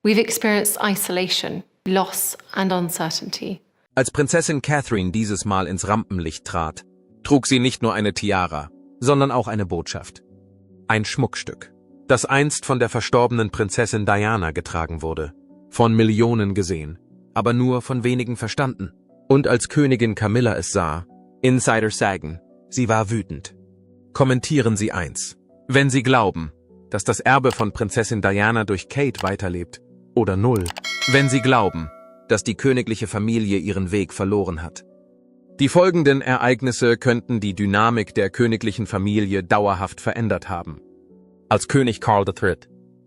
We've experienced isolation, loss and uncertainty. Als Prinzessin Catherine dieses Mal ins Rampenlicht trat, trug sie nicht nur eine Tiara, sondern auch eine Botschaft. Ein Schmuckstück, das einst von der verstorbenen Prinzessin Diana getragen wurde, von Millionen gesehen, aber nur von wenigen verstanden. Und als Königin Camilla es sah, Insider sagen, sie war wütend. Kommentieren Sie eins: Wenn Sie glauben, dass das Erbe von Prinzessin Diana durch Kate weiterlebt, oder 0, wenn Sie glauben, dass die königliche Familie ihren Weg verloren hat. Die folgenden Ereignisse könnten die Dynamik der königlichen Familie dauerhaft verändert haben. Als König Karl III.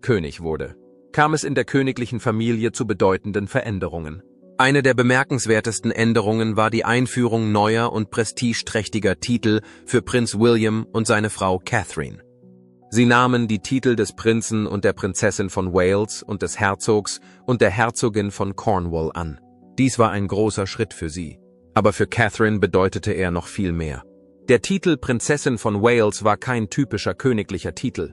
König wurde, kam es in der königlichen Familie zu bedeutenden Veränderungen. Eine der bemerkenswertesten Änderungen war die Einführung neuer und prestigeträchtiger Titel für Prinz William und seine Frau Catherine. Sie nahmen die Titel des Prinzen und der Prinzessin von Wales und des Herzogs und der Herzogin von Cornwall an. Dies war ein großer Schritt für sie, aber für Catherine bedeutete er noch viel mehr. Der Titel Prinzessin von Wales war kein typischer königlicher Titel.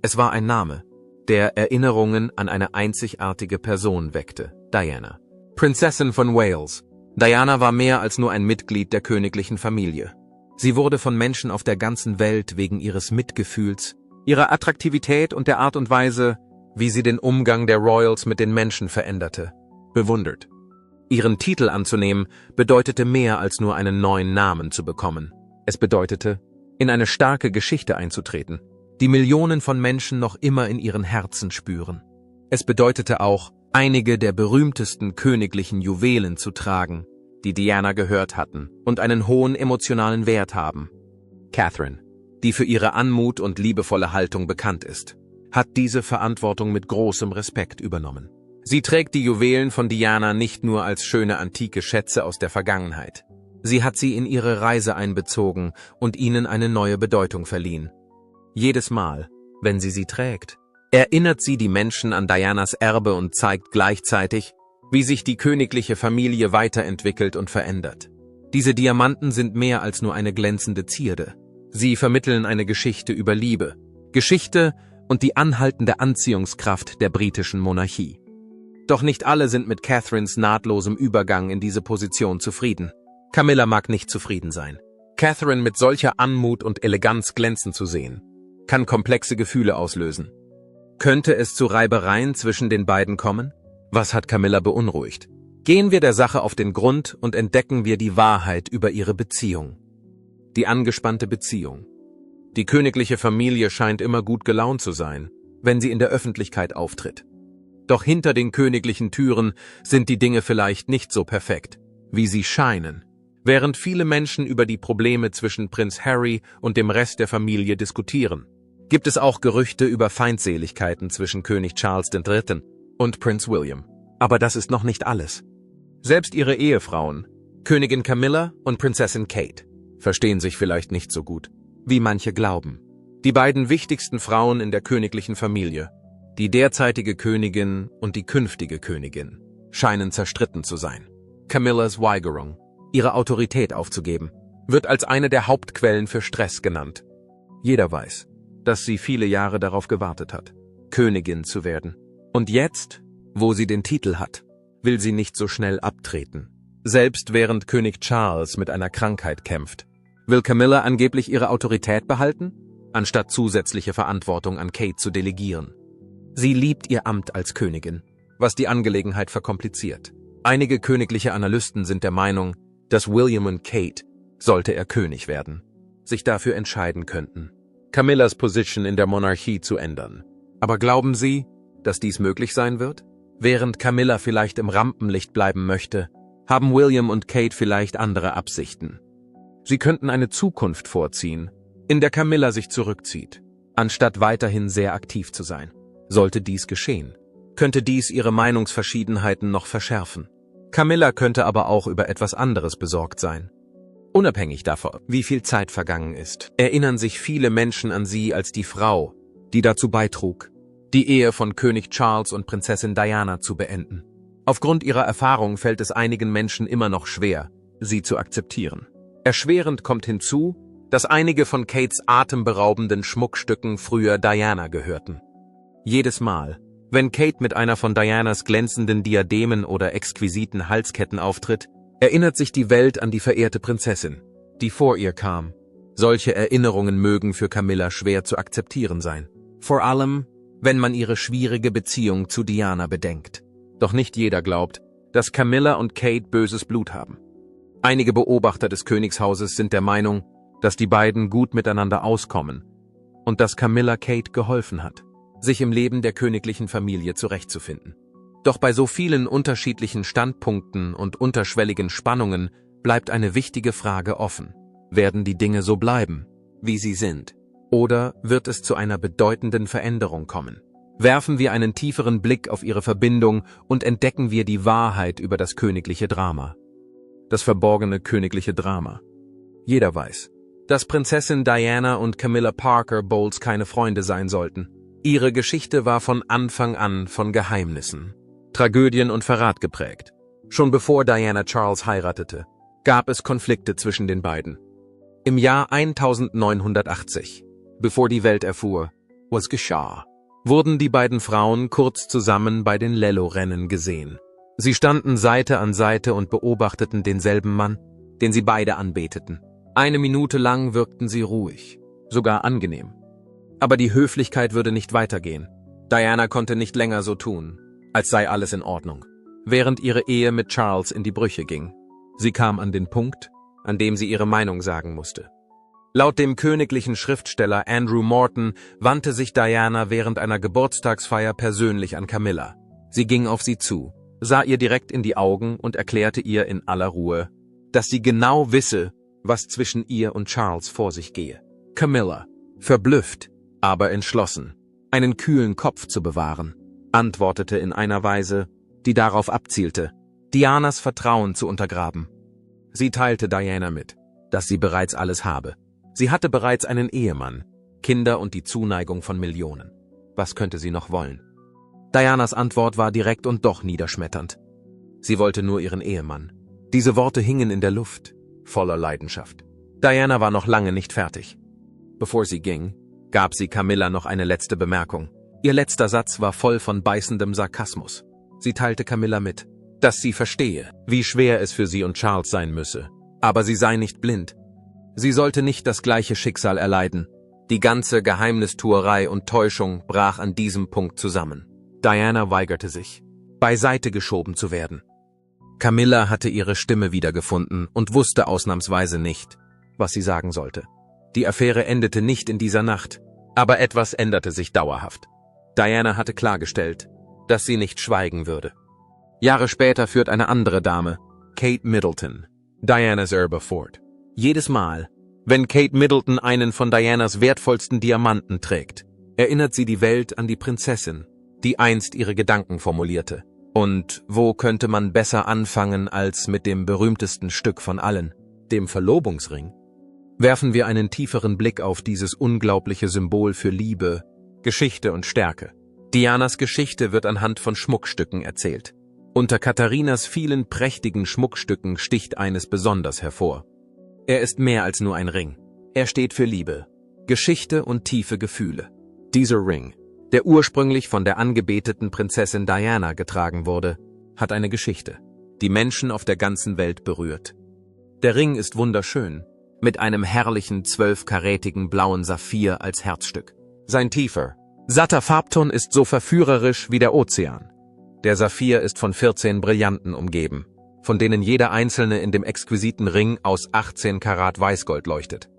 Es war ein Name, der Erinnerungen an eine einzigartige Person weckte, Diana. Prinzessin von Wales. Diana war mehr als nur ein Mitglied der königlichen Familie. Sie wurde von Menschen auf der ganzen Welt wegen ihres Mitgefühls, ihrer Attraktivität und der Art und Weise, wie sie den Umgang der Royals mit den Menschen veränderte, bewundert. Ihren Titel anzunehmen bedeutete mehr als nur einen neuen Namen zu bekommen. Es bedeutete, in eine starke Geschichte einzutreten, die Millionen von Menschen noch immer in ihren Herzen spüren. Es bedeutete auch, einige der berühmtesten königlichen Juwelen zu tragen, die Diana gehört hatten und einen hohen emotionalen Wert haben. Catherine, die für ihre Anmut und liebevolle Haltung bekannt ist, hat diese Verantwortung mit großem Respekt übernommen. Sie trägt die Juwelen von Diana nicht nur als schöne antike Schätze aus der Vergangenheit. Sie hat sie in ihre Reise einbezogen und ihnen eine neue Bedeutung verliehen. Jedes Mal, wenn sie trägt, erinnert sie die Menschen an Dianas Erbe und zeigt gleichzeitig, wie sich die königliche Familie weiterentwickelt und verändert. Diese Diamanten sind mehr als nur eine glänzende Zierde. Sie vermitteln eine Geschichte über Liebe, Geschichte und die anhaltende Anziehungskraft der britischen Monarchie. Doch nicht alle sind mit Catherines nahtlosem Übergang in diese Position zufrieden. Camilla mag nicht zufrieden sein. Catherine mit solcher Anmut und Eleganz glänzen zu sehen, kann komplexe Gefühle auslösen. Könnte es zu Reibereien zwischen den beiden kommen? Was hat Camilla beunruhigt? Gehen wir der Sache auf den Grund und entdecken wir die Wahrheit über ihre Beziehung. Die angespannte Beziehung. Die königliche Familie scheint immer gut gelaunt zu sein, wenn sie in der Öffentlichkeit auftritt. Doch hinter den königlichen Türen sind die Dinge vielleicht nicht so perfekt, wie sie scheinen. Während viele Menschen über die Probleme zwischen Prinz Harry und dem Rest der Familie diskutieren, gibt es auch Gerüchte über Feindseligkeiten zwischen König Charles III. Und Prinz William. Aber das ist noch nicht alles. Selbst ihre Ehefrauen, Königin Camilla und Prinzessin Kate, verstehen sich vielleicht nicht so gut, wie manche glauben. Die beiden wichtigsten Frauen in der königlichen Familie, die derzeitige Königin und die künftige Königin, scheinen zerstritten zu sein. Camillas Weigerung, ihre Autorität aufzugeben, wird als eine der Hauptquellen für Stress genannt. Jeder weiß, dass sie viele Jahre darauf gewartet hat, Königin zu werden. Und jetzt, wo sie den Titel hat, will sie nicht so schnell abtreten. Selbst während König Charles mit einer Krankheit kämpft, will Camilla angeblich ihre Autorität behalten, anstatt zusätzliche Verantwortung an Kate zu delegieren. Sie liebt ihr Amt als Königin, was die Angelegenheit verkompliziert. Einige königliche Analysten sind der Meinung, dass William und Kate, sollte er König werden, sich dafür entscheiden könnten, Camillas Position in der Monarchie zu ändern. Aber glauben Sie, dass dies möglich sein wird? Während Camilla vielleicht im Rampenlicht bleiben möchte, haben William und Kate vielleicht andere Absichten. Sie könnten eine Zukunft vorziehen, in der Camilla sich zurückzieht, anstatt weiterhin sehr aktiv zu sein. Sollte dies geschehen, könnte dies ihre Meinungsverschiedenheiten noch verschärfen. Camilla könnte aber auch über etwas anderes besorgt sein. Unabhängig davon, wie viel Zeit vergangen ist, erinnern sich viele Menschen an sie als die Frau, die dazu beitrug, die Ehe von König Charles und Prinzessin Diana zu beenden. Aufgrund ihrer Erfahrung fällt es einigen Menschen immer noch schwer, sie zu akzeptieren. Erschwerend kommt hinzu, dass einige von Kates atemberaubenden Schmuckstücken früher Diana gehörten. Jedes Mal, Wenn Kate mit einer von Dianas glänzenden Diademen oder exquisiten Halsketten auftritt, erinnert sich die Welt an die verehrte Prinzessin, die vor ihr kam. Solche Erinnerungen mögen für Camilla schwer zu akzeptieren sein. Vor allem, wenn man ihre schwierige Beziehung zu Diana bedenkt. Doch nicht jeder glaubt, dass Camilla und Kate böses Blut haben. Einige Beobachter des Königshauses sind der Meinung, dass die beiden gut miteinander auskommen und dass Camilla Kate geholfen hat, sich im Leben der königlichen Familie zurechtzufinden. Doch bei so vielen unterschiedlichen Standpunkten und unterschwelligen Spannungen bleibt eine wichtige Frage offen. Werden die Dinge so bleiben, wie sie sind? Oder wird es zu einer bedeutenden Veränderung kommen? Werfen wir einen tieferen Blick auf ihre Verbindung und entdecken wir die Wahrheit über das königliche Drama. Das verborgene königliche Drama. Jeder weiß, dass Prinzessin Diana und Camilla Parker Bowles keine Freunde sein sollten. Ihre Geschichte war von Anfang an von Geheimnissen, Tragödien und Verrat geprägt. Schon bevor Diana Charles heiratete, gab es Konflikte zwischen den beiden. Im Jahr 1980, bevor die Welt erfuhr, was geschah, wurden die beiden Frauen kurz zusammen bei den Lello-Rennen gesehen. Sie standen Seite an Seite und beobachteten denselben Mann, den sie beide anbeteten. Eine Minute lang wirkten sie ruhig, sogar angenehm. Aber die Höflichkeit würde nicht weitergehen. Diana konnte nicht länger so tun, als sei alles in Ordnung, während ihre Ehe mit Charles in die Brüche ging. Sie kam an den Punkt, an dem sie ihre Meinung sagen musste. Laut dem königlichen Schriftsteller Andrew Morton wandte sich Diana während einer Geburtstagsfeier persönlich an Camilla. Sie ging auf sie zu, sah ihr direkt in die Augen und erklärte ihr in aller Ruhe, dass sie genau wisse, was zwischen ihr und Charles vor sich gehe. Camilla, verblüfft, aber entschlossen, einen kühlen Kopf zu bewahren, antwortete in einer Weise, die darauf abzielte, Dianas Vertrauen zu untergraben. Sie teilte Diana mit, dass sie bereits alles habe. Sie hatte bereits einen Ehemann, Kinder und die Zuneigung von Millionen. Was könnte sie noch wollen? Dianas Antwort war direkt und doch niederschmetternd. Sie wollte nur ihren Ehemann. Diese Worte hingen in der Luft, voller Leidenschaft. Diana war noch lange nicht fertig. Bevor sie ging, gab sie Camilla noch eine letzte Bemerkung. Ihr letzter Satz war voll von beißendem Sarkasmus. Sie teilte Camilla mit, dass sie verstehe, wie schwer es für sie und Charles sein müsse. Aber sie sei nicht blind. Sie sollte nicht das gleiche Schicksal erleiden. Die ganze Geheimnistuerei und Täuschung brach an diesem Punkt zusammen. Diana weigerte sich, beiseite geschoben zu werden. Camilla hatte ihre Stimme wiedergefunden und wusste ausnahmsweise nicht, was sie sagen sollte. Die Affäre endete nicht in dieser Nacht, aber etwas änderte sich dauerhaft. Diana hatte klargestellt, dass sie nicht schweigen würde. Jahre später führt eine andere Dame, Kate Middleton, Dianas Erbe fort. Jedes Mal, wenn Kate Middleton einen von Dianas wertvollsten Diamanten trägt, erinnert sie die Welt an die Prinzessin, die einst ihre Gedanken formulierte. Und wo könnte man besser anfangen als mit dem berühmtesten Stück von allen, dem Verlobungsring? Werfen wir einen tieferen Blick auf dieses unglaubliche Symbol für Liebe, Geschichte und Stärke. Dianas Geschichte wird anhand von Schmuckstücken erzählt. Unter Katharinas vielen prächtigen Schmuckstücken sticht eines besonders hervor. Er ist mehr als nur ein Ring. Er steht für Liebe, Geschichte und tiefe Gefühle. Dieser Ring, der ursprünglich von der angebeteten Prinzessin Diana getragen wurde, hat eine Geschichte, die Menschen auf der ganzen Welt berührt. Der Ring ist wunderschön, mit einem herrlichen 12-karätigen blauen Saphir als Herzstück. Sein tiefer, satter Farbton ist so verführerisch wie der Ozean. Der Saphir ist von 14 Brillanten umgeben, von denen jeder einzelne in dem exquisiten Ring aus 18 Karat Weißgold leuchtet.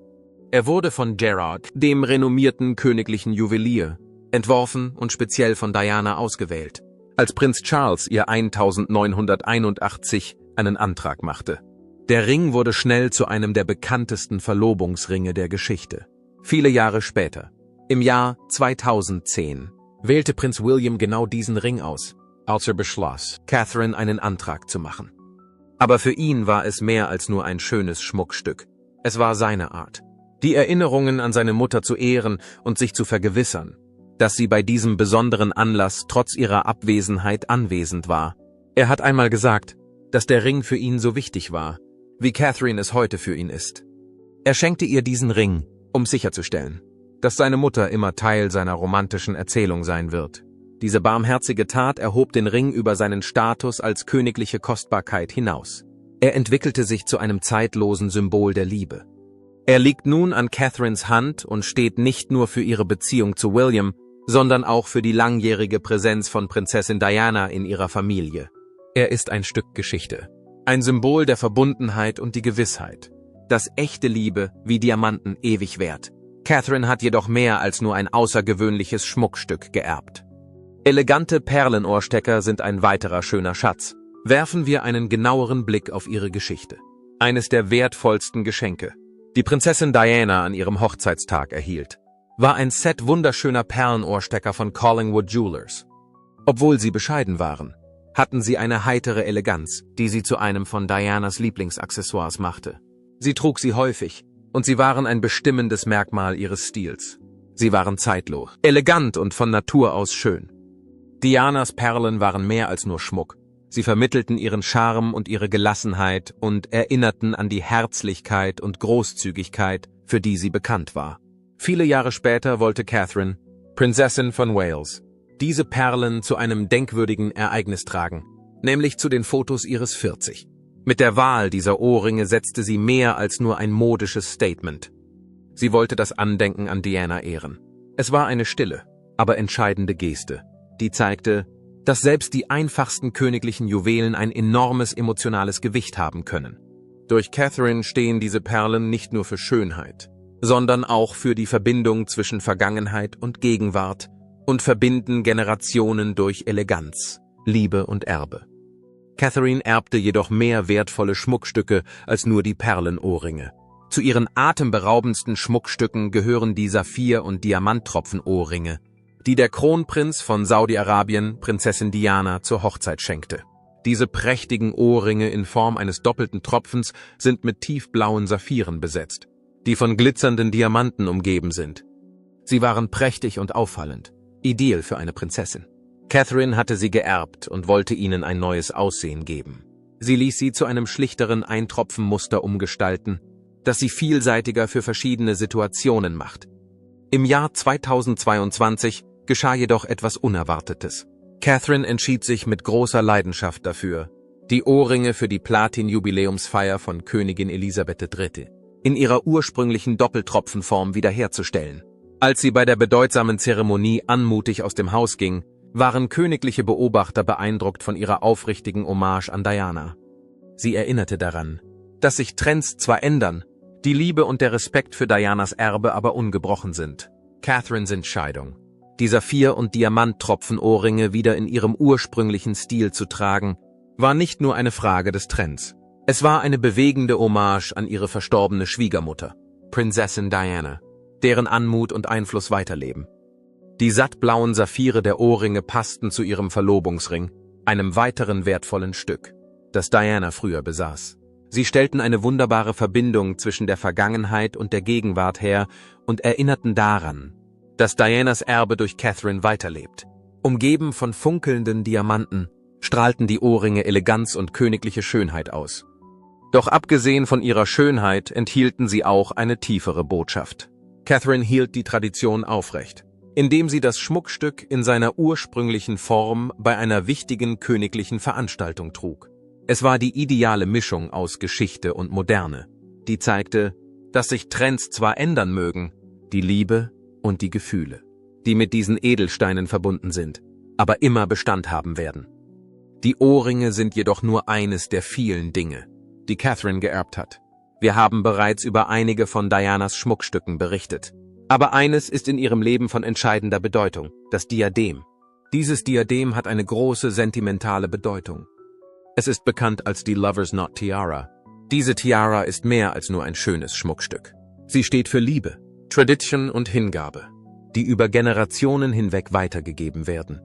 Er wurde von Gerard, dem renommierten königlichen Juwelier, entworfen und speziell von Diana ausgewählt, als Prinz Charles ihr 1981 einen Antrag machte. Der Ring wurde schnell zu einem der bekanntesten Verlobungsringe der Geschichte. Viele Jahre später, im Jahr 2010, wählte Prinz William genau diesen Ring aus, als er beschloss, Catherine einen Antrag zu machen. Aber für ihn war es mehr als nur ein schönes Schmuckstück. Es war seine Art, die Erinnerungen an seine Mutter zu ehren und sich zu vergewissern, dass sie bei diesem besonderen Anlass trotz ihrer Abwesenheit anwesend war. Er hat einmal gesagt, dass der Ring für ihn so wichtig war, wie Catherine es heute für ihn ist. Er schenkte ihr diesen Ring, um sicherzustellen, dass seine Mutter immer Teil seiner romantischen Erzählung sein wird. Diese barmherzige Tat erhob den Ring über seinen Status als königliche Kostbarkeit hinaus. Er entwickelte sich zu einem zeitlosen Symbol der Liebe. Er liegt nun an Catherines Hand und steht nicht nur für ihre Beziehung zu William, sondern auch für die langjährige Präsenz von Prinzessin Diana in ihrer Familie. Er ist ein Stück Geschichte, ein Symbol der Verbundenheit und die Gewissheit, dass echte Liebe wie Diamanten ewig währt. Catherine hat jedoch mehr als nur ein außergewöhnliches Schmuckstück geerbt. Elegante Perlenohrstecker sind ein weiterer schöner Schatz. Werfen wir einen genaueren Blick auf ihre Geschichte. Eines der wertvollsten Geschenke, die Prinzessin Diana an ihrem Hochzeitstag erhielt, war ein Set wunderschöner Perlenohrstecker von Collingwood Jewelers. Obwohl sie bescheiden waren, hatten sie eine heitere Eleganz, die sie zu einem von Dianas Lieblingsaccessoires machte. Sie trug sie häufig, und sie waren ein bestimmendes Merkmal ihres Stils. Sie waren zeitlos, elegant und von Natur aus schön. Dianas Perlen waren mehr als nur Schmuck. Sie vermittelten ihren Charme und ihre Gelassenheit und erinnerten an die Herzlichkeit und Großzügigkeit, für die sie bekannt war. Viele Jahre später wollte Catherine, Prinzessin von Wales, diese Perlen zu einem denkwürdigen Ereignis tragen, nämlich zu den Fotos ihres 40. Mit der Wahl dieser Ohrringe setzte sie mehr als nur ein modisches Statement. Sie wollte das Andenken an Diana ehren. Es war eine stille, aber entscheidende Geste, die zeigte, dass selbst die einfachsten königlichen Juwelen ein enormes emotionales Gewicht haben können. Durch Catherine stehen diese Perlen nicht nur für Schönheit, sondern auch für die Verbindung zwischen Vergangenheit und Gegenwart und verbinden Generationen durch Eleganz, Liebe und Erbe. Catherine erbte jedoch mehr wertvolle Schmuckstücke als nur die Perlenohrringe. Zu ihren atemberaubendsten Schmuckstücken gehören die Saphir- und Diamanttropfenohrringe, die der Kronprinz von Saudi-Arabien Prinzessin Diana zur Hochzeit schenkte. Diese prächtigen Ohrringe in Form eines doppelten Tropfens sind mit tiefblauen Saphiren besetzt, die von glitzernden Diamanten umgeben sind. Sie waren prächtig und auffallend, ideal für eine Prinzessin. Catherine hatte sie geerbt und wollte ihnen ein neues Aussehen geben. Sie ließ sie zu einem schlichteren Eintropfenmuster umgestalten, das sie vielseitiger für verschiedene Situationen macht. Im Jahr 2022 geschah jedoch etwas Unerwartetes. Catherine entschied sich mit großer Leidenschaft dafür, die Ohrringe für die Platin-Jubiläumsfeier von Königin Elisabeth III. In ihrer ursprünglichen Doppeltropfenform wiederherzustellen. Als sie bei der bedeutsamen Zeremonie anmutig aus dem Haus ging, waren königliche Beobachter beeindruckt von ihrer aufrichtigen Hommage an Diana. Sie erinnerte daran, dass sich Trends zwar ändern, die Liebe und der Respekt für Dianas Erbe aber ungebrochen sind. Catherines Entscheidung, die Saphir- und Diamanttropfenohrringe wieder in ihrem ursprünglichen Stil zu tragen, war nicht nur eine Frage des Trends. Es war eine bewegende Hommage an ihre verstorbene Schwiegermutter, Prinzessin Diana, deren Anmut und Einfluss weiterleben. Die sattblauen Saphire der Ohrringe passten zu ihrem Verlobungsring, einem weiteren wertvollen Stück, das Diana früher besaß. Sie stellten eine wunderbare Verbindung zwischen der Vergangenheit und der Gegenwart her und erinnerten daran, dass Dianas Erbe durch Catherine weiterlebt. Umgeben von funkelnden Diamanten strahlten die Ohrringe Eleganz und königliche Schönheit aus. Doch abgesehen von ihrer Schönheit enthielten sie auch eine tiefere Botschaft. Catherine hielt die Tradition aufrecht, indem sie das Schmuckstück in seiner ursprünglichen Form bei einer wichtigen königlichen Veranstaltung trug. Es war die ideale Mischung aus Geschichte und Moderne, die zeigte, dass sich Trends zwar ändern mögen, die Liebe und die Gefühle, die mit diesen Edelsteinen verbunden sind, aber immer Bestand haben werden. Die Ohrringe sind jedoch nur eines der vielen Dinge, die Catherine geerbt hat. Wir haben bereits über einige von Dianas Schmuckstücken berichtet. Aber eines ist in ihrem Leben von entscheidender Bedeutung, das Diadem. Dieses Diadem hat eine große sentimentale Bedeutung. Es ist bekannt als die Lover's Knot Tiara. Diese Tiara ist mehr als nur ein schönes Schmuckstück. Sie steht für Liebe, Tradition und Hingabe, die über Generationen hinweg weitergegeben werden.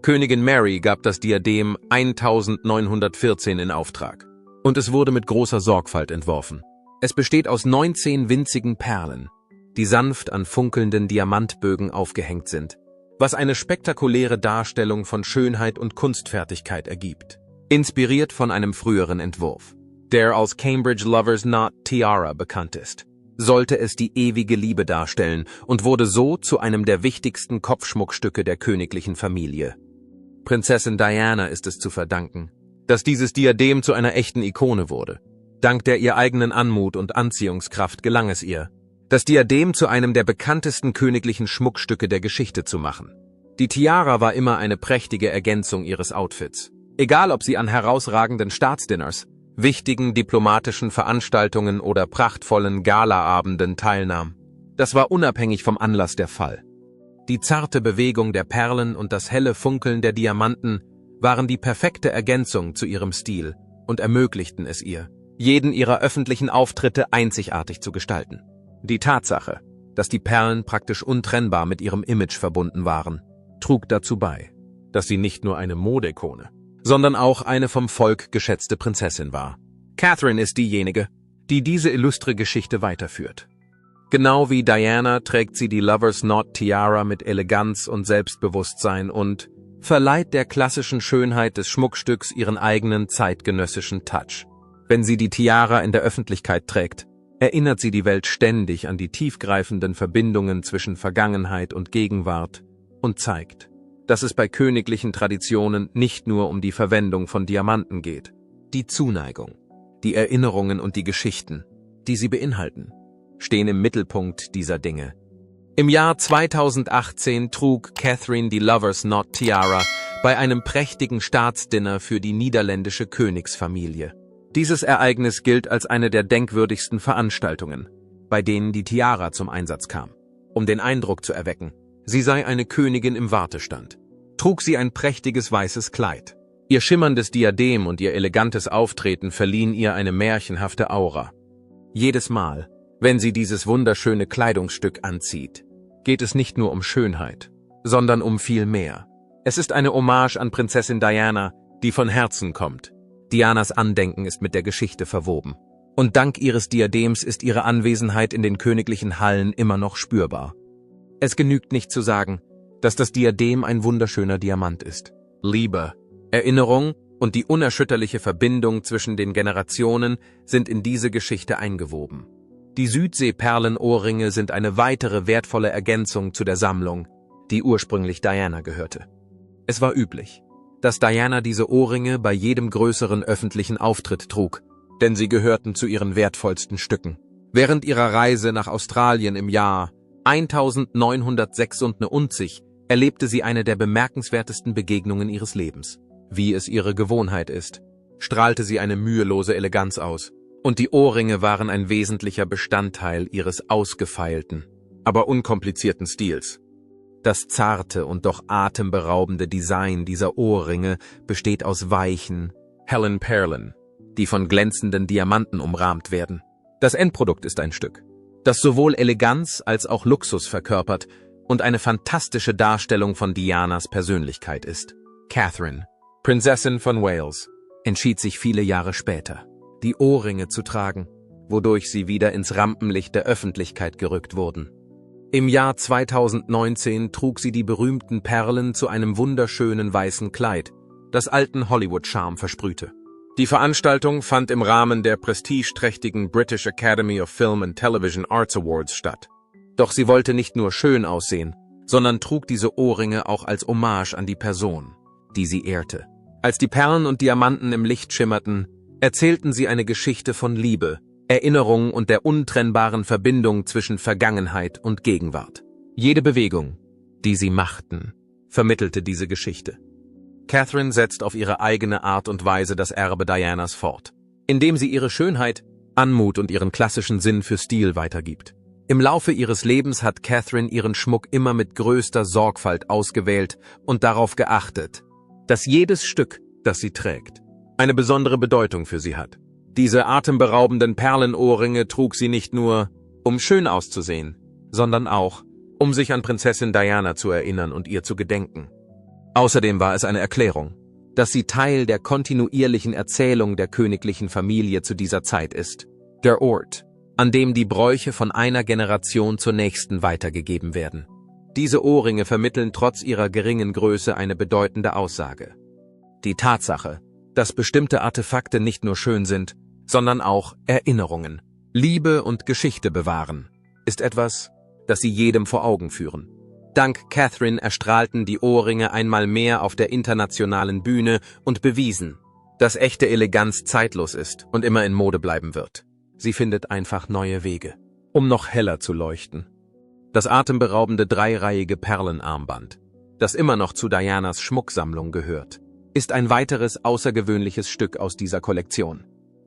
Königin Mary gab das Diadem 1914 in Auftrag und es wurde mit großer Sorgfalt entworfen. Es besteht aus 19 winzigen Perlen, die sanft an funkelnden Diamantbögen aufgehängt sind, was eine spektakuläre Darstellung von Schönheit und Kunstfertigkeit ergibt. Inspiriert von einem früheren Entwurf, der als Cambridge Lover's Knot Tiara bekannt ist. sollte es die ewige Liebe darstellen und wurde so zu einem der wichtigsten Kopfschmuckstücke der königlichen Familie. Prinzessin Diana ist es zu verdanken, dass dieses Diadem zu einer echten Ikone wurde. Dank der ihr eigenen Anmut und Anziehungskraft gelang es ihr, das Diadem zu einem der bekanntesten königlichen Schmuckstücke der Geschichte zu machen. Die Tiara war immer eine prächtige Ergänzung ihres Outfits. Egal ob sie an herausragenden Staatsdinners, wichtigen diplomatischen Veranstaltungen oder prachtvollen Galaabenden teilnahm. Das war unabhängig vom Anlass der Fall. Die zarte Bewegung der Perlen und das helle Funkeln der Diamanten waren die perfekte Ergänzung zu ihrem Stil und ermöglichten es ihr, jeden ihrer öffentlichen Auftritte einzigartig zu gestalten. Die Tatsache, dass die Perlen praktisch untrennbar mit ihrem Image verbunden waren, trug dazu bei, dass sie nicht nur eine Modeikone, sondern auch eine vom Volk geschätzte Prinzessin war. Catherine ist diejenige, die diese illustre Geschichte weiterführt. Genau wie Diana trägt sie die Lover's Knot Tiara mit Eleganz und Selbstbewusstsein und verleiht der klassischen Schönheit des Schmuckstücks ihren eigenen zeitgenössischen Touch. Wenn sie die Tiara in der Öffentlichkeit trägt, erinnert sie die Welt ständig an die tiefgreifenden Verbindungen zwischen Vergangenheit und Gegenwart und zeigt, dass es bei königlichen Traditionen nicht nur um die Verwendung von Diamanten geht. Die Zuneigung, die Erinnerungen und die Geschichten, die sie beinhalten, stehen im Mittelpunkt dieser Dinge. Im Jahr 2018 trug Catherine die Lover's Knot Tiara bei einem prächtigen Staatsdinner für die niederländische Königsfamilie. Dieses Ereignis gilt als eine der denkwürdigsten Veranstaltungen, bei denen die Tiara zum Einsatz kam. Um den Eindruck zu erwecken, sie sei eine Königin im Wartestand, trug sie ein prächtiges weißes Kleid. Ihr schimmerndes Diadem und ihr elegantes Auftreten verliehen ihr eine märchenhafte Aura. Jedes Mal, wenn sie dieses wunderschöne Kleidungsstück anzieht, geht es nicht nur um Schönheit, sondern um viel mehr. Es ist eine Hommage an Prinzessin Diana, die von Herzen kommt. Dianas Andenken ist mit der Geschichte verwoben. Und dank ihres Diadems ist ihre Anwesenheit in den königlichen Hallen immer noch spürbar. Es genügt nicht zu sagen, dass das Diadem ein wunderschöner Diamant ist. Liebe, Erinnerung und die unerschütterliche Verbindung zwischen den Generationen sind in diese Geschichte eingewoben. Die Südsee-Perlenohrringe sind eine weitere wertvolle Ergänzung zu der Sammlung, die ursprünglich Diana gehörte. Es war üblich, dass Diana diese Ohrringe bei jedem größeren öffentlichen Auftritt trug, denn sie gehörten zu ihren wertvollsten Stücken. Während ihrer Reise nach Australien im Jahr 1996 erlebte sie eine der bemerkenswertesten Begegnungen ihres Lebens. Wie es ihre Gewohnheit ist, strahlte sie eine mühelose Eleganz aus, und die Ohrringe waren ein wesentlicher Bestandteil ihres ausgefeilten, aber unkomplizierten Stils. Das zarte und doch atemberaubende Design dieser Ohrringe besteht aus weichen, hellen Perlen, die von glänzenden Diamanten umrahmt werden. Das Endprodukt ist ein Stück, das sowohl Eleganz als auch Luxus verkörpert und eine fantastische Darstellung von Dianas Persönlichkeit ist. Catherine, Prinzessin von Wales, entschied sich viele Jahre später, die Ohrringe zu tragen, wodurch sie wieder ins Rampenlicht der Öffentlichkeit gerückt wurden. Im Jahr 2019 trug sie die berühmten Perlen zu einem wunderschönen weißen Kleid, das alten Hollywood-Charme versprühte. Die Veranstaltung fand im Rahmen der prestigeträchtigen British Academy of Film and Television Arts Awards statt. Doch sie wollte nicht nur schön aussehen, sondern trug diese Ohrringe auch als Hommage an die Person, die sie ehrte. Als die Perlen und Diamanten im Licht schimmerten, erzählten sie eine Geschichte von Liebe, Erinnerung und der untrennbaren Verbindung zwischen Vergangenheit und Gegenwart. Jede Bewegung, die sie machten, vermittelte diese Geschichte. Catherine setzt auf ihre eigene Art und Weise das Erbe Dianas fort, indem sie ihre Schönheit, Anmut und ihren klassischen Sinn für Stil weitergibt. Im Laufe ihres Lebens hat Catherine ihren Schmuck immer mit größter Sorgfalt ausgewählt und darauf geachtet, dass jedes Stück, das sie trägt, eine besondere Bedeutung für sie hat. Diese atemberaubenden Perlenohrringe trug sie nicht nur, um schön auszusehen, sondern auch, um sich an Prinzessin Diana zu erinnern und ihr zu gedenken. Außerdem war es eine Erklärung, dass sie Teil der kontinuierlichen Erzählung der königlichen Familie zu dieser Zeit ist. Der Ort, an dem die Bräuche von einer Generation zur nächsten weitergegeben werden. Diese Ohrringe vermitteln trotz ihrer geringen Größe eine bedeutende Aussage. Die Tatsache, dass bestimmte Artefakte nicht nur schön sind, sondern auch Erinnerungen. Liebe und Geschichte bewahren ist etwas, das sie jedem vor Augen führen. Dank Catherine erstrahlten die Ohrringe einmal mehr auf der internationalen Bühne und bewiesen, dass echte Eleganz zeitlos ist und immer in Mode bleiben wird. Sie findet einfach neue Wege, um noch heller zu leuchten. Das atemberaubende dreireihige Perlenarmband, das immer noch zu Dianas Schmucksammlung gehört, ist ein weiteres außergewöhnliches Stück aus dieser Kollektion.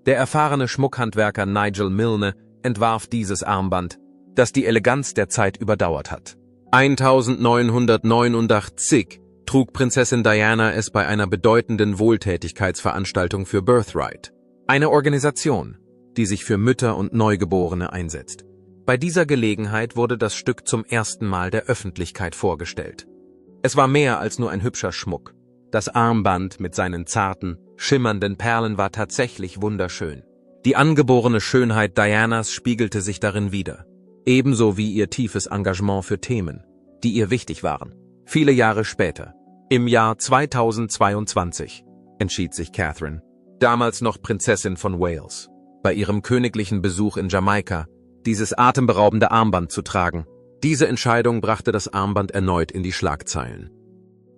Der erfahrene Schmuckhandwerker Nigel Milne entwarf dieses Armband, das die Eleganz der Zeit überdauert hat. 1989 trug Prinzessin Diana es bei einer bedeutenden Wohltätigkeitsveranstaltung für Birthright, eine Organisation, die sich für Mütter und Neugeborene einsetzt. Bei dieser Gelegenheit wurde das Stück zum ersten Mal der Öffentlichkeit vorgestellt. Es war mehr als nur ein hübscher Schmuck. Das Armband mit seinen zarten, schimmernden Perlen war tatsächlich wunderschön. Die angeborene Schönheit Dianas spiegelte sich darin wider, ebenso wie ihr tiefes Engagement für Themen, die ihr wichtig waren. Viele Jahre später, im Jahr 2022, entschied sich Catherine, damals noch Prinzessin von Wales, bei ihrem königlichen Besuch in Jamaika, dieses atemberaubende Armband zu tragen. Diese Entscheidung brachte das Armband erneut in die Schlagzeilen.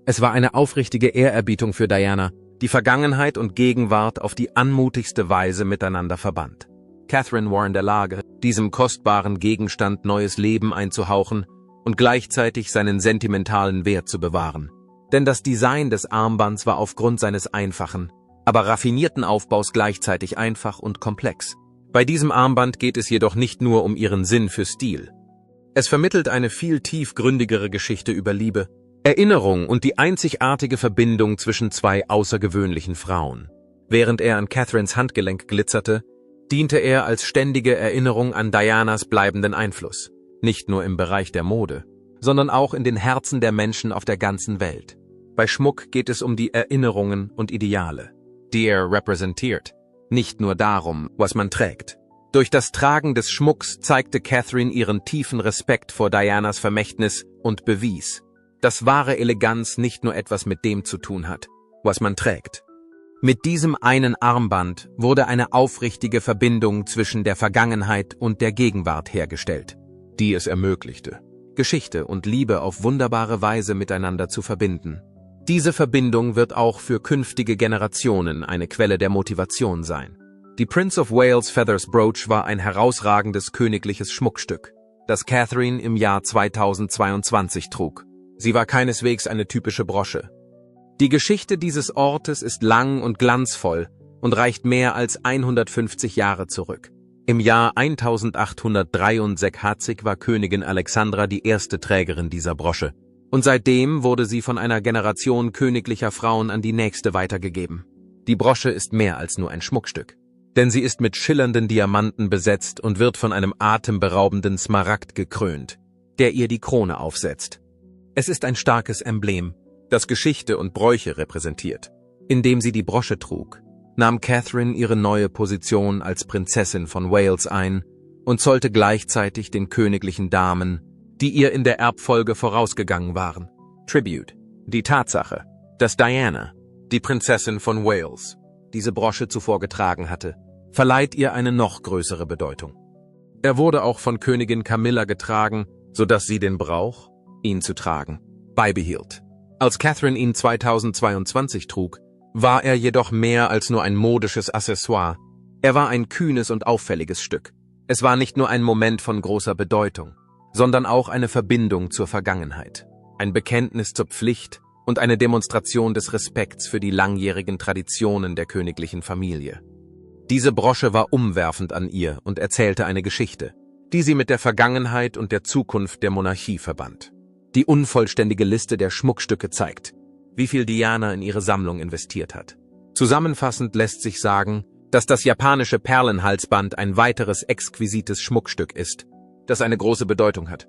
Es war eine aufrichtige Ehrerbietung für Diana, die Vergangenheit und Gegenwart auf die anmutigste Weise miteinander verband. Catherine war in der Lage, diesem kostbaren Gegenstand neues Leben einzuhauchen und gleichzeitig seinen sentimentalen Wert zu bewahren. Denn das Design des Armbands war aufgrund seines einfachen, aber raffinierten Aufbaus gleichzeitig einfach und komplex. Bei diesem Armband geht es jedoch nicht nur um ihren Sinn für Stil. Es vermittelt eine viel tiefgründigere Geschichte über Liebe, Erinnerung und die einzigartige Verbindung zwischen zwei außergewöhnlichen Frauen. Während er an Catherines Handgelenk glitzerte, diente er als ständige Erinnerung an Dianas bleibenden Einfluss, nicht nur im Bereich der Mode, sondern auch in den Herzen der Menschen auf der ganzen Welt. Bei Schmuck geht es um die Erinnerungen und Ideale, die er repräsentiert, nicht nur darum, was man trägt. Durch das Tragen des Schmucks zeigte Catherine ihren tiefen Respekt vor Dianas Vermächtnis und bewies, dass wahre Eleganz nicht nur etwas mit dem zu tun hat, was man trägt. Mit diesem einen Armband wurde eine aufrichtige Verbindung zwischen der Vergangenheit und der Gegenwart hergestellt, die es ermöglichte, Geschichte und Liebe auf wunderbare Weise miteinander zu verbinden. Diese Verbindung wird auch für künftige Generationen eine Quelle der Motivation sein. Die Prince of Wales Feathers Brooch war ein herausragendes königliches Schmuckstück, das Catherine im Jahr 2022 trug. Sie war keineswegs eine typische Brosche. Die Geschichte dieses Ortes ist lang und glanzvoll und reicht mehr als 150 Jahre zurück. Im Jahr 1863 war Königin Alexandra die erste Trägerin dieser Brosche, und seitdem wurde sie von einer Generation königlicher Frauen an die nächste weitergegeben. Die Brosche ist mehr als nur ein Schmuckstück, denn sie ist mit schillernden Diamanten besetzt und wird von einem atemberaubenden Smaragd gekrönt, der ihr die Krone aufsetzt. Es ist ein starkes Emblem, das Geschichte und Bräuche repräsentiert. Indem sie die Brosche trug, nahm Catherine ihre neue Position als Prinzessin von Wales ein und zollte gleichzeitig den königlichen Damen, die ihr in der Erbfolge vorausgegangen waren, Tribute. Die Tatsache, dass Diana, die Prinzessin von Wales, diese Brosche zuvor getragen hatte, verleiht ihr eine noch größere Bedeutung. Er wurde auch von Königin Camilla getragen, sodass sie den Brauch, ihn zu tragen, beibehielt. Als Catherine ihn 2022 trug, war er jedoch mehr als nur ein modisches Accessoire. Er war ein kühnes und auffälliges Stück. Es war nicht nur ein Moment von großer Bedeutung, sondern auch eine Verbindung zur Vergangenheit, ein Bekenntnis zur Pflicht und eine Demonstration des Respekts für die langjährigen Traditionen der königlichen Familie. Diese Brosche war umwerfend an ihr und erzählte eine Geschichte, die sie mit der Vergangenheit und der Zukunft der Monarchie verband. Die unvollständige Liste der Schmuckstücke zeigt, wie viel Diana in ihre Sammlung investiert hat. Zusammenfassend lässt sich sagen, dass das japanische Perlenhalsband ein weiteres exquisites Schmuckstück ist, das eine große Bedeutung hat.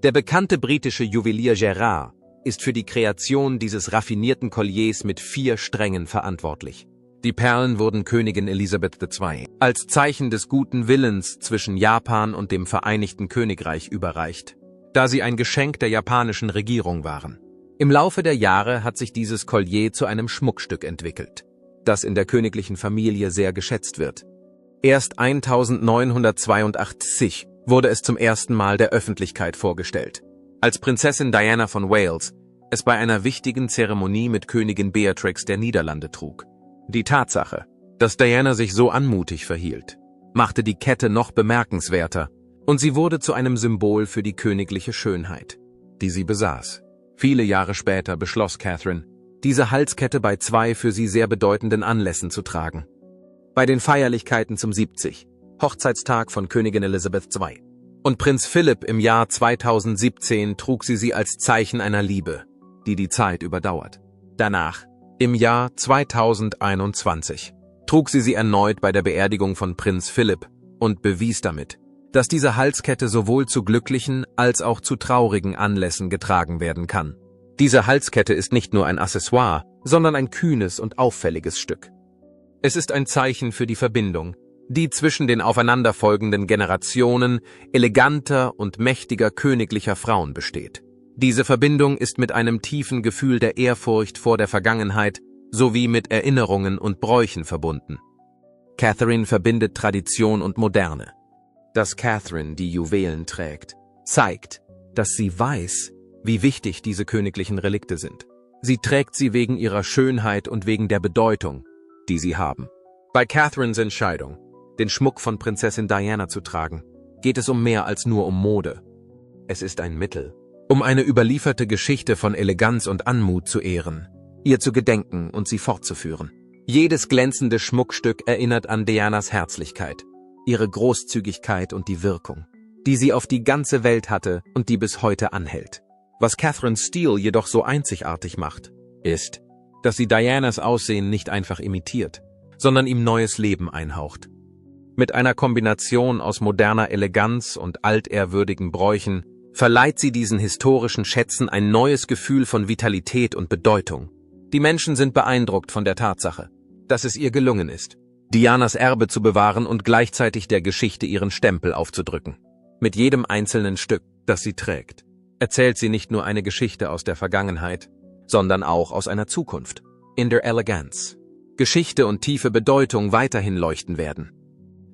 Der bekannte britische Juwelier Gerard ist für die Kreation dieses raffinierten Colliers mit 4 Strängen verantwortlich. Die Perlen wurden Königin Elisabeth II. Als Zeichen des guten Willens zwischen Japan und dem Vereinigten Königreich überreicht, da sie ein Geschenk der japanischen Regierung waren. Im Laufe der Jahre hat sich dieses Collier zu einem Schmuckstück entwickelt, das in der königlichen Familie sehr geschätzt wird. Erst 1982 wurde es zum ersten Mal der Öffentlichkeit vorgestellt, als Prinzessin Diana von Wales es bei einer wichtigen Zeremonie mit Königin Beatrix der Niederlande trug. Die Tatsache, dass Diana sich so anmutig verhielt, machte die Kette noch bemerkenswerter und sie wurde zu einem Symbol für die königliche Schönheit, die sie besaß. Viele Jahre später beschloss Catherine, diese Halskette bei 2 für sie sehr bedeutenden Anlässen zu tragen. Bei den Feierlichkeiten zum 70. Hochzeitstag von Königin Elizabeth II. Und Prinz Philipp im Jahr 2017 trug sie als Zeichen einer Liebe, die die Zeit überdauert. Danach, im Jahr 2021, trug sie erneut bei der Beerdigung von Prinz Philipp und bewies damit, dass diese Halskette sowohl zu glücklichen als auch zu traurigen Anlässen getragen werden kann. Diese Halskette ist nicht nur ein Accessoire, sondern ein kühnes und auffälliges Stück. Es ist ein Zeichen für die Verbindung, die zwischen den aufeinanderfolgenden Generationen eleganter und mächtiger königlicher Frauen besteht. Diese Verbindung ist mit einem tiefen Gefühl der Ehrfurcht vor der Vergangenheit sowie mit Erinnerungen und Bräuchen verbunden. Catherine verbindet Tradition und Moderne. Dass Catherine die Juwelen trägt, zeigt, dass sie weiß, wie wichtig diese königlichen Relikte sind. Sie trägt sie wegen ihrer Schönheit und wegen der Bedeutung, die sie haben. Bei Catherines Entscheidung, den Schmuck von Prinzessin Diana zu tragen, geht es um mehr als nur um Mode. Es ist ein Mittel, um eine überlieferte Geschichte von Eleganz und Anmut zu ehren, ihr zu gedenken und sie fortzuführen. Jedes glänzende Schmuckstück erinnert an Dianas Herzlichkeit, ihre Großzügigkeit und die Wirkung, die sie auf die ganze Welt hatte und die bis heute anhält. Was Catherine's Stil jedoch so einzigartig macht, ist, dass sie Dianas Aussehen nicht einfach imitiert, sondern ihm neues Leben einhaucht. Mit einer Kombination aus moderner Eleganz und altehrwürdigen Bräuchen verleiht sie diesen historischen Schätzen ein neues Gefühl von Vitalität und Bedeutung. Die Menschen sind beeindruckt von der Tatsache, dass es ihr gelungen ist, Dianas Erbe zu bewahren und gleichzeitig der Geschichte ihren Stempel aufzudrücken. Mit jedem einzelnen Stück, das sie trägt, erzählt sie nicht nur eine Geschichte aus der Vergangenheit, sondern auch aus einer Zukunft, in der Eleganz Geschichte und tiefe Bedeutung weiterhin leuchten werden.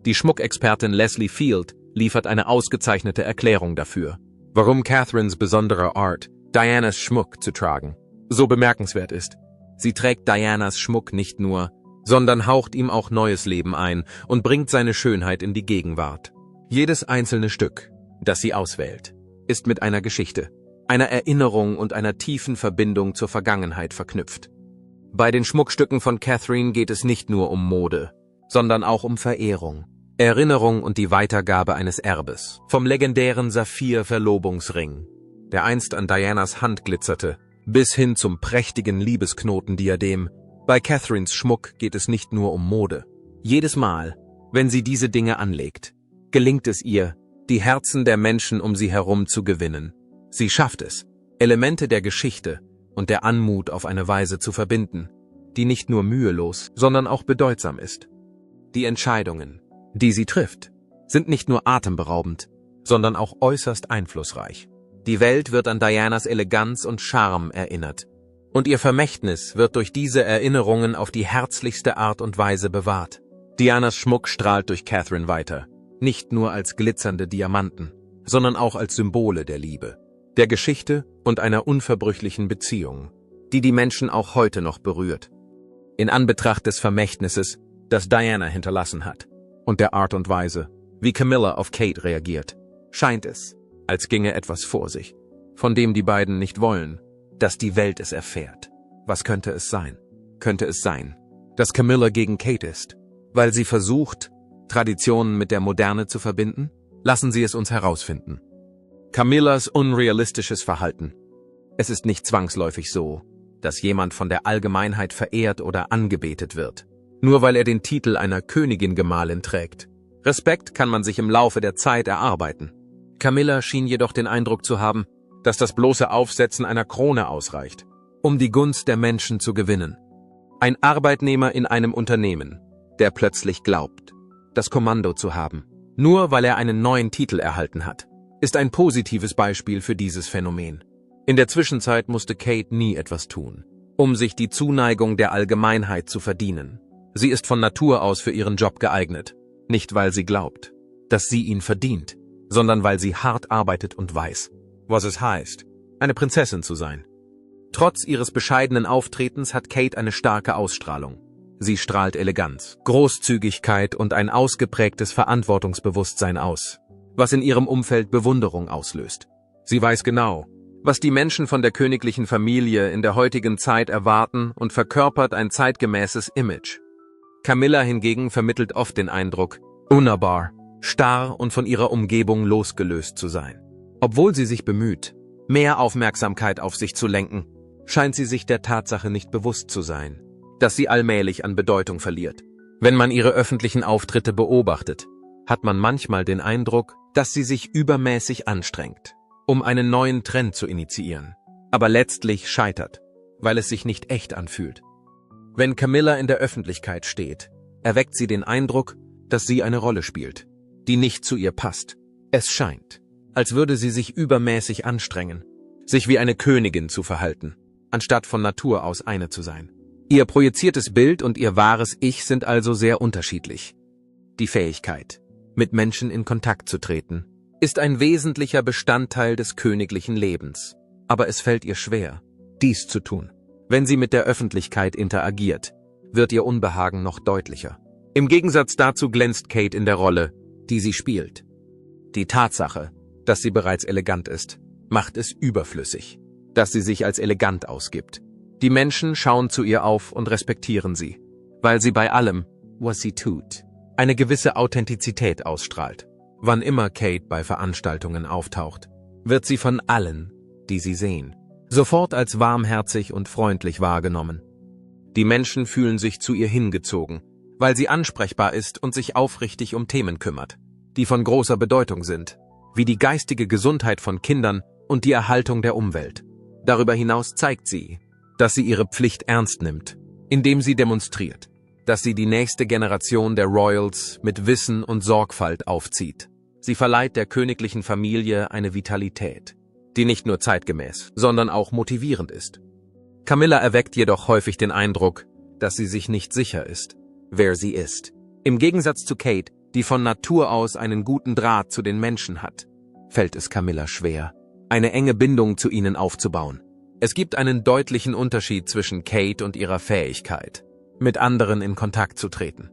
Die Schmuckexpertin Leslie Field liefert eine ausgezeichnete Erklärung dafür, warum Catherines besondere Art, Dianas Schmuck zu tragen, so bemerkenswert ist. Sie trägt Dianas Schmuck nicht nur, sondern haucht ihm auch neues Leben ein und bringt seine Schönheit in die Gegenwart. Jedes einzelne Stück, das sie auswählt, ist mit einer Geschichte, einer Erinnerung und einer tiefen Verbindung zur Vergangenheit verknüpft. Bei den Schmuckstücken von Catherine geht es nicht nur um Mode, sondern auch um Verehrung, Erinnerung und die Weitergabe eines Erbes. Vom legendären Saphir-Verlobungsring, der einst an Dianas Hand glitzerte, bis hin zum prächtigen Liebesknotendiadem. Bei Catherines Schmuck geht es nicht nur um Mode. Jedes Mal, wenn sie diese Dinge anlegt, gelingt es ihr, die Herzen der Menschen um sie herum zu gewinnen. Sie schafft es, Elemente der Geschichte und der Anmut auf eine Weise zu verbinden, die nicht nur mühelos, sondern auch bedeutsam ist. Die Entscheidungen, die sie trifft, sind nicht nur atemberaubend, sondern auch äußerst einflussreich. Die Welt wird an Dianas Eleganz und Charme erinnert, und ihr Vermächtnis wird durch diese Erinnerungen auf die herzlichste Art und Weise bewahrt. Dianas Schmuck strahlt durch Catherine weiter, nicht nur als glitzernde Diamanten, sondern auch als Symbole der Liebe, der Geschichte und einer unverbrüchlichen Beziehung, die die Menschen auch heute noch berührt. In Anbetracht des Vermächtnisses, das Diana hinterlassen hat, und der Art und Weise, wie Camilla auf Kate reagiert, scheint es, als ginge etwas vor sich, von dem die beiden nicht wollen, dass die Welt es erfährt. Was könnte es sein? Könnte es sein, dass Camilla gegen Kate ist, weil sie versucht, Traditionen mit der Moderne zu verbinden? Lassen Sie es uns herausfinden. Camillas unrealistisches Verhalten. Es ist nicht zwangsläufig so, dass jemand von der Allgemeinheit verehrt oder angebetet wird, nur weil er den Titel einer Königin-Gemahlin trägt. Respekt kann man sich im Laufe der Zeit erarbeiten. Camilla schien jedoch den Eindruck zu haben, dass das bloße Aufsetzen einer Krone ausreicht, um die Gunst der Menschen zu gewinnen. Ein Arbeitnehmer in einem Unternehmen, der plötzlich glaubt, das Kommando zu haben, nur weil er einen neuen Titel erhalten hat, ist ein positives Beispiel für dieses Phänomen. In der Zwischenzeit musste Kate nie etwas tun, um sich die Zuneigung der Allgemeinheit zu verdienen. Sie ist von Natur aus für ihren Job geeignet. Nicht, weil sie glaubt, dass sie ihn verdient, sondern weil sie hart arbeitet und weiß, was es heißt, eine Prinzessin zu sein. Trotz ihres bescheidenen Auftretens hat Kate eine starke Ausstrahlung. Sie strahlt Eleganz, Großzügigkeit und ein ausgeprägtes Verantwortungsbewusstsein aus, was in ihrem Umfeld Bewunderung auslöst. Sie weiß genau, was die Menschen von der königlichen Familie in der heutigen Zeit erwarten und verkörpert ein zeitgemäßes Image. Camilla hingegen vermittelt oft den Eindruck, unnahbar, starr und von ihrer Umgebung losgelöst zu sein. Obwohl sie sich bemüht, mehr Aufmerksamkeit auf sich zu lenken, scheint sie sich der Tatsache nicht bewusst zu sein, dass sie allmählich an Bedeutung verliert. Wenn man ihre öffentlichen Auftritte beobachtet, hat man manchmal den Eindruck, dass sie sich übermäßig anstrengt, um einen neuen Trend zu initiieren, aber letztlich scheitert, weil es sich nicht echt anfühlt. Wenn Camilla in der Öffentlichkeit steht, erweckt sie den Eindruck, dass sie eine Rolle spielt, die nicht zu ihr passt. Es scheint, als würde sie sich übermäßig anstrengen, sich wie eine Königin zu verhalten, anstatt von Natur aus eine zu sein. Ihr projiziertes Bild und ihr wahres Ich sind also sehr unterschiedlich. Die Fähigkeit, mit Menschen in Kontakt zu treten, ist ein wesentlicher Bestandteil des königlichen Lebens, aber es fällt ihr schwer, dies zu tun. Wenn sie mit der Öffentlichkeit interagiert, wird ihr Unbehagen noch deutlicher. Im Gegensatz dazu glänzt Kate in der Rolle, die sie spielt. Die Tatsache, dass sie bereits elegant ist, macht es überflüssig, dass sie sich als elegant ausgibt. Die Menschen schauen zu ihr auf und respektieren sie, weil sie bei allem, was sie tut, eine gewisse Authentizität ausstrahlt. Wann immer Kate bei Veranstaltungen auftaucht, wird sie von allen, die sie sehen, sofort als warmherzig und freundlich wahrgenommen. Die Menschen fühlen sich zu ihr hingezogen, weil sie ansprechbar ist und sich aufrichtig um Themen kümmert, die von großer Bedeutung sind, wie die geistige Gesundheit von Kindern und die Erhaltung der Umwelt. Darüber hinaus zeigt sie, dass sie ihre Pflicht ernst nimmt, indem sie demonstriert, dass sie die nächste Generation der Royals mit Wissen und Sorgfalt aufzieht. Sie verleiht der königlichen Familie eine Vitalität, die nicht nur zeitgemäß, sondern auch motivierend ist. Camilla erweckt jedoch häufig den Eindruck, dass sie sich nicht sicher ist, wer sie ist. Im Gegensatz zu Kate, die von Natur aus einen guten Draht zu den Menschen hat, fällt es Camilla schwer, eine enge Bindung zu ihnen aufzubauen. Es gibt einen deutlichen Unterschied zwischen Kate und ihrer Fähigkeit, mit anderen in Kontakt zu treten.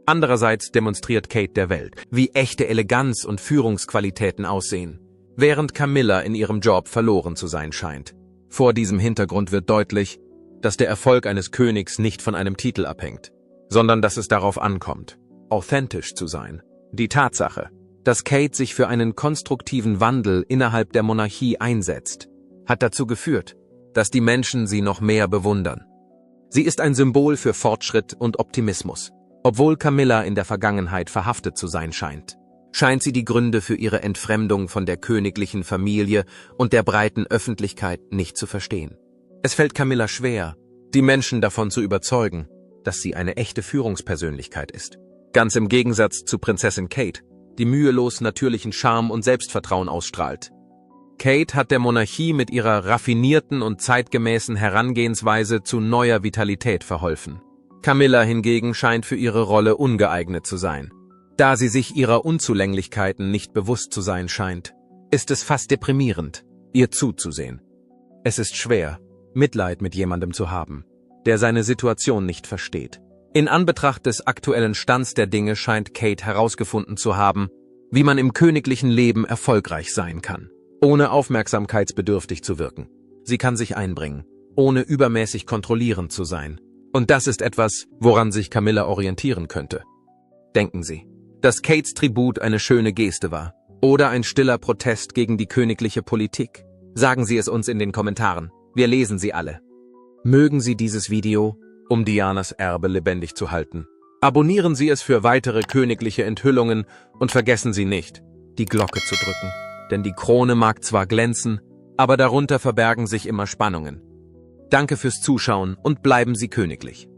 Andererseits demonstriert Kate der Welt, wie echte Eleganz und Führungsqualitäten aussehen, während Camilla in ihrem Job verloren zu sein scheint. Vor diesem Hintergrund wird deutlich, dass der Erfolg eines Königs nicht von einem Titel abhängt, sondern dass es darauf ankommt, authentisch zu sein. Die Tatsache, dass Kate sich für einen konstruktiven Wandel innerhalb der Monarchie einsetzt, hat dazu geführt, dass die Menschen sie noch mehr bewundern. Sie ist ein Symbol für Fortschritt und Optimismus. Obwohl Camilla in der Vergangenheit verhaftet zu sein scheint, scheint sie die Gründe für ihre Entfremdung von der königlichen Familie und der breiten Öffentlichkeit nicht zu verstehen. Es fällt Camilla schwer, die Menschen davon zu überzeugen, dass sie eine echte Führungspersönlichkeit ist. Ganz im Gegensatz zu Prinzessin Kate, die mühelos natürlichen Charme und Selbstvertrauen ausstrahlt. Kate hat der Monarchie mit ihrer raffinierten und zeitgemäßen Herangehensweise zu neuer Vitalität verholfen. Camilla hingegen scheint für ihre Rolle ungeeignet zu sein. Da sie sich ihrer Unzulänglichkeiten nicht bewusst zu sein scheint, ist es fast deprimierend, ihr zuzusehen. Es ist schwer, Mitleid mit jemandem zu haben, der seine Situation nicht versteht. In Anbetracht des aktuellen Stands der Dinge scheint Kate herausgefunden zu haben, wie man im königlichen Leben erfolgreich sein kann, ohne aufmerksamkeitsbedürftig zu wirken. Sie kann sich einbringen, ohne übermäßig kontrollierend zu sein. Und das ist etwas, woran sich Camilla orientieren könnte. Denken Sie, dass Kates Tribut eine schöne Geste war oder ein stiller Protest gegen die königliche Politik? Sagen Sie es uns in den Kommentaren. Wir lesen sie alle. Mögen Sie dieses Video, um Dianas Erbe lebendig zu halten. Abonnieren Sie es für weitere königliche Enthüllungen und vergessen Sie nicht, die Glocke zu drücken. Denn die Krone mag zwar glänzen, aber darunter verbergen sich immer Spannungen. Danke fürs Zuschauen und bleiben Sie königlich.